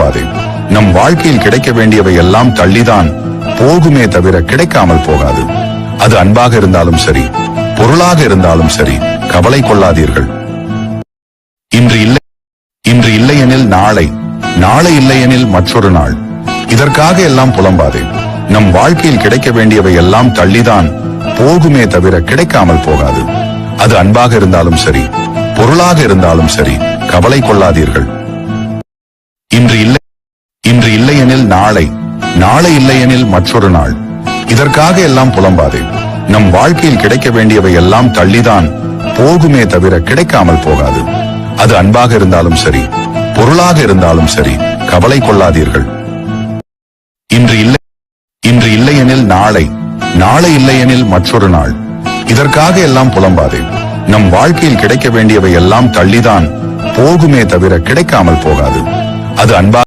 புலம்பாதே. நம் வாழ்க்கையில் கிடைக்க வேண்டியவை எல்லாம் தள்ளிதான் போகுமே தவிர கிடைக்காமல் போகாது. அது அன்பாக இருந்தாலும் சரி, பொருளாக இருந்தாலும் சரி, கவலை கொள்ளாதீர்கள். இன்று இல்லையெனில் நாளை, நாளை இல்லையெனில் மற்றொரு நாள். இதற்காக எல்லாம் புலம்பாதே. நம் வாழ்க்கையில் கிடைக்க வேண்டியவை எல்லாம் தள்ளிதான் போகுமே தவிர கிடைக்காமல் போகாது. அது அன்பாக இருந்தாலும் சரி, பொருளாக இருந்தாலும் சரி, கவலை கொள்ளாதீர்கள். இன்று இல்லையெனில் நாளை, நாளை இல்லையெனில் மற்றொரு நாள். இதற்காக எல்லாம் புலம்பாதே. நம் வாழ்க்கையில் கிடைக்க வேண்டியவை எல்லாம் தள்ளிதான் போகுமே தவிர கிடைக்காமல் போகாது. அது அன்பாக இருந்தாலும் சரி, பொருளாக இருந்தாலும் சரி, கவலை கொள்ளாதீர்கள். இன்று இல்லையெனில் நாளை, நாளை இல்லையெனில் மற்றொரு நாள். இதற்காக எல்லாம் புலம்பாதே. நம் வாழ்க்கையில் கிடைக்க வேண்டியவை எல்லாம் தள்ளிதான் போகுமே தவிர கிடைக்காமல் போகாது. அது அன்பாக